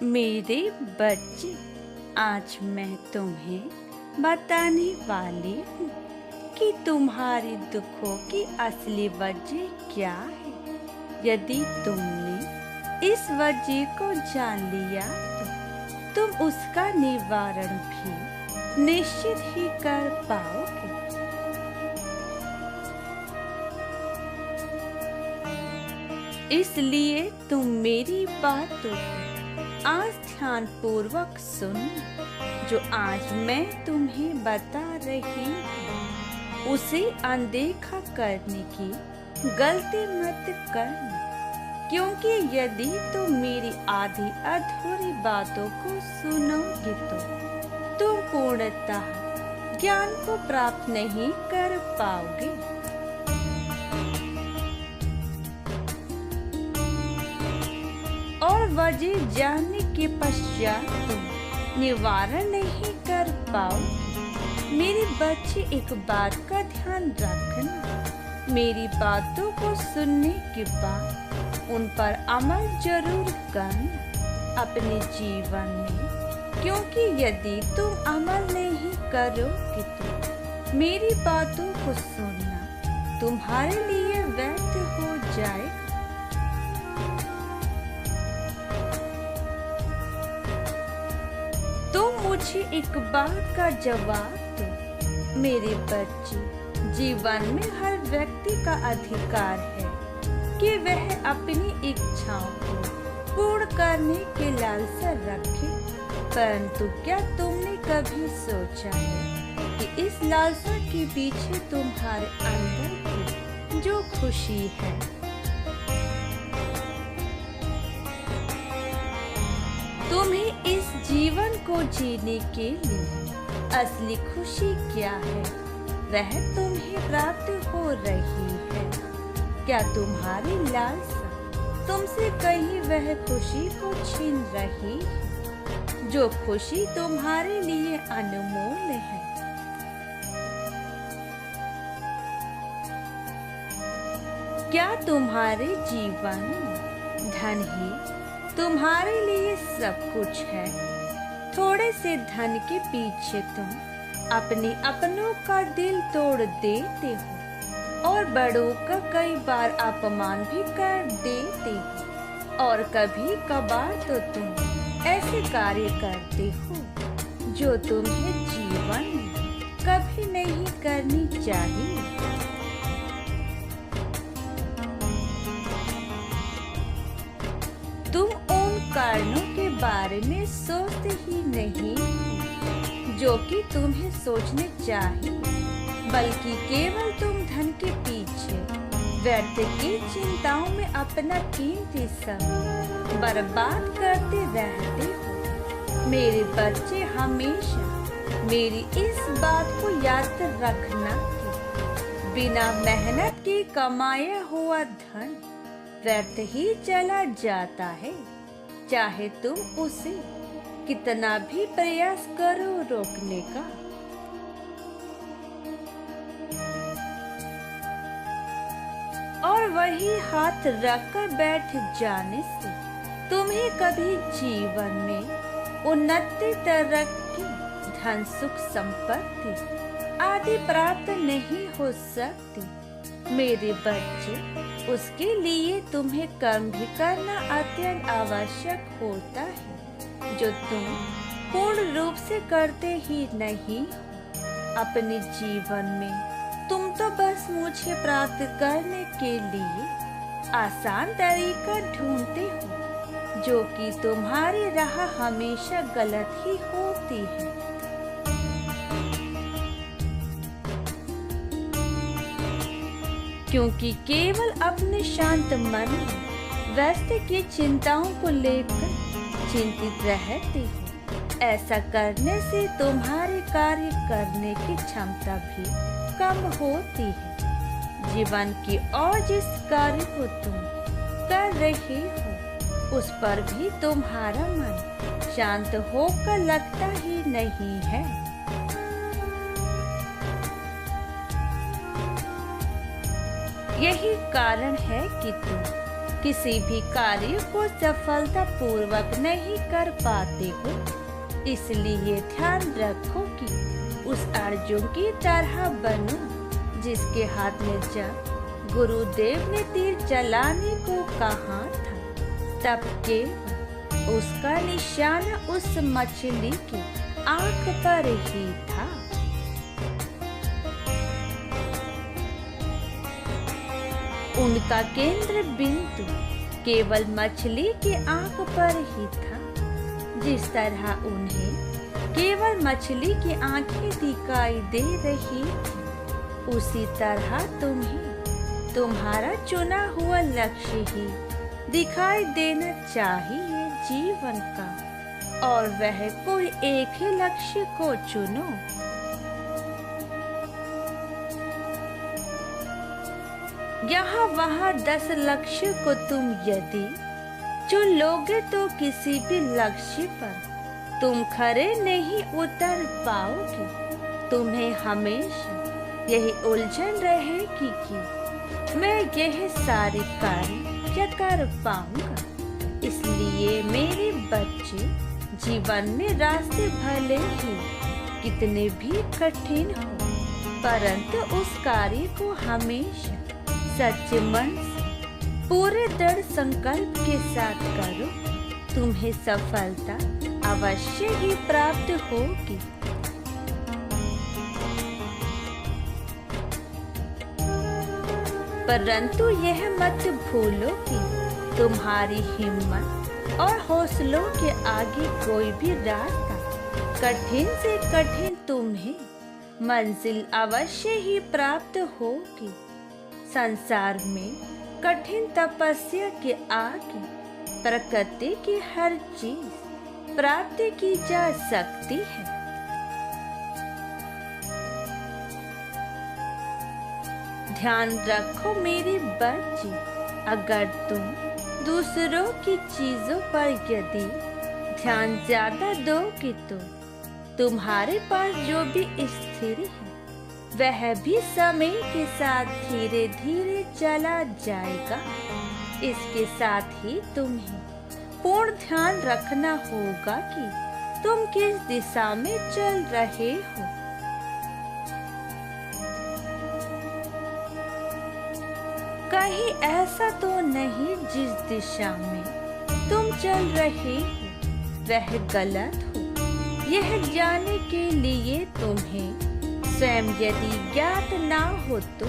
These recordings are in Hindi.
मेरे बच्चे, आज मैं तुम्हें बताने वाली हूँ कि तुम्हारे दुखों की असली वजह क्या है। यदि तुमने इस वजह को जान लिया तो तुम उसका निवारण भी निश्चित ही कर पाओगे। इसलिए तुम मेरी बातों को आज ध्यान पूर्वक सुन। जो आज मैं तुम्हें बता रही हूँ उसे अनदेखा करने की गलती मत करना, क्योंकि यदि तुम मेरी आधी अधूरी बातों को सुनोगे तो तुम पूर्णतः ज्ञान को प्राप्त नहीं कर पाओगे। और वजह जानने के पश्चात तुम निवारण नहीं कर पाओ। मेरे बच्चे, एक बात का ध्यान रखना, मेरी बातों को सुनने के बाद उन पर अमल जरूर करना अपने जीवन में, क्योंकि यदि तुम अमल नहीं करोगे तो मेरी बातों को सुनना तुम्हारे लिए व्यर्थ हो जाएगा। मुझे एक बात का जवाब दो मेरे बच्चे, जीवन में हर व्यक्ति का अधिकार है कि वह अपनी इच्छाओं को पूर्ण करने के लालसा रखे, परंतु क्या तुमने कभी सोचा है कि इस लालसा के पीछे तुम्हारे अंदर की जो खुशी है, तुम्हें इस जीवन को जीने के लिए असली खुशी क्या है, वह तुम्हें प्राप्त हो रही है। क्या तुम्हारी लालसा तुमसे कहीं वह खुशी को छीन रही है, जो खुशी तुम्हारे लिए अनमोल है? क्या तुम्हारे जीवन में धन ही तुम्हारे लिए सब कुछ है? थोड़े से धन के पीछे तुम अपने अपनों का दिल तोड़ देते हो और बड़ों का कई बार अपमान भी कर देते हो, और कभी कभार तो तुम ऐसे कार्य करते हो जो तुम्हें जीवन में कभी नहीं करनी चाहिए। तुम उन कारणों के बारे में सोचते ही नहीं जो कि तुम्हें सोचने चाहिए, बल्कि केवल तुम धन के पीछे व्यर्थ की चिंताओं में अपना कीमती समय बर्बाद करते रहते हो। मेरे बच्चे, हमेशा मेरी इस बात को याद रखना कि बिना मेहनत के कमाया हुआ धन व्यर्थ ही चला जाता है, चाहे तुम उसे कितना भी प्रयास करो रोकने का। और वही हाथ रखकर बैठ जाने से तुम्हें कभी जीवन में उन्नति, तरक्की, धन, सुख, संपत्ति आदि प्राप्त नहीं हो सकती। मेरे बच्चे, उसके लिए तुम्हें कर्म भी करना अत्यंत आवश्यक होता है, जो तुम पूर्ण रूप से करते ही नहीं हो। अपने जीवन में तुम तो बस मुझे प्राप्त करने के लिए आसान तरीका ढूंढते हो, जो कि तुम्हारी राह हमेशा गलत ही होती है। क्योंकि केवल अपने शांत मन में व्यस्त की चिंताओं को लेकर चिंतित रहते हो। ऐसा करने से तुम्हारे कार्य करने की क्षमता भी कम होती है। जीवन की और जिस कार्य को तुम कर रहे हो उस पर भी तुम्हारा मन शांत होकर लगता ही नहीं है। यही कारण है कि तुम किसी भी कार्य को सफलतापूर्वक नहीं कर पाते हो। इसलिए ध्यान रखो कि उस अर्जुन की तरह बनो जिसके हाथ में जब गुरुदेव ने तीर चलाने को कहा था तब के उसका निशाना उस मछली की आंख पर ही था। उनका केंद्र बिंदु केवल मछली की आंख पर ही था। जिस तरह उन्हें केवल मछली की आंखें दिखाई दे रही थी, उसी तरह तुम्हें तुम्हारा चुना हुआ लक्ष्य ही दिखाई देना चाहिए जीवन का, और वह कोई एक ही लक्ष्य को चुनो। यहाँ वहाँ 10 लक्ष्य को तुम यदि चुन लोगे तो किसी भी लक्ष्य पर तुम खरे नहीं उतर पाओगे। तुम्हें हमेशा यही उलझन रहेगी कि मैं यह सारे कार्य क्या कर पाऊंगा। इसलिए मेरे बच्चे, जीवन में रास्ते भले ही कितने भी कठिन हो, परंतु उस कार्य को हमेशा सच्चे मन से पूरे दृढ़ संकल्प के साथ करो। तुम्हें सफलता अवश्य ही प्राप्त होगी। परंतु यह मत भूलो कि तुम्हारी हिम्मत और हौसलों के आगे कोई भी रास्ता कठिन से कठिन तुम्हें मंजिल अवश्य ही प्राप्त होगी। संसार में कठिन तपस्या के आगे प्रकृति की हर चीज प्राप्त की जा सकती है। ध्यान रखो मेरे बच्चे, अगर तुम दूसरों की चीजों पर यदि ध्यान ज्यादा दोगे तो तुम्हारे पास जो भी स्थिर है वह भी समय के साथ धीरे धीरे चला जाएगा। इसके साथ ही तुम्हें पूर्ण ध्यान रखना होगा कि तुम किस दिशा में चल रहे हो। कहीं ऐसा तो नहीं जिस दिशा में तुम चल रहे हो वह गलत हो। यह जानने के लिए तुम्हें स्वयं यदि ज्ञात ना हो तो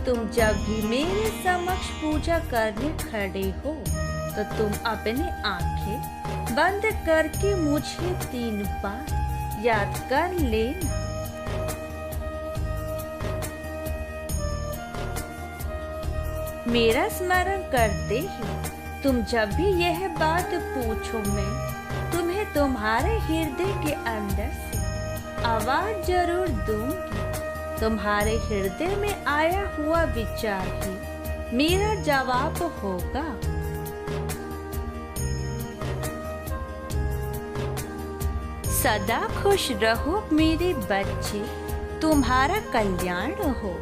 तुम जब भी मेरे समक्ष पूजा करने खड़े हो तो तुम अपनी आंखें बंद करके मुझे 3 बार याद कर लेना। मेरा स्मरण करते ही तुम जब भी यह बात पूछो, मैं तुम्हें तुम्हारे हृदय के अंदर से आवाज जरूर दूंगी। तुम्हारे हृदय में आया हुआ विचार ही मेरा जवाब होगा। सदा खुश रहो मेरे बच्चे, तुम्हारा कल्याण हो।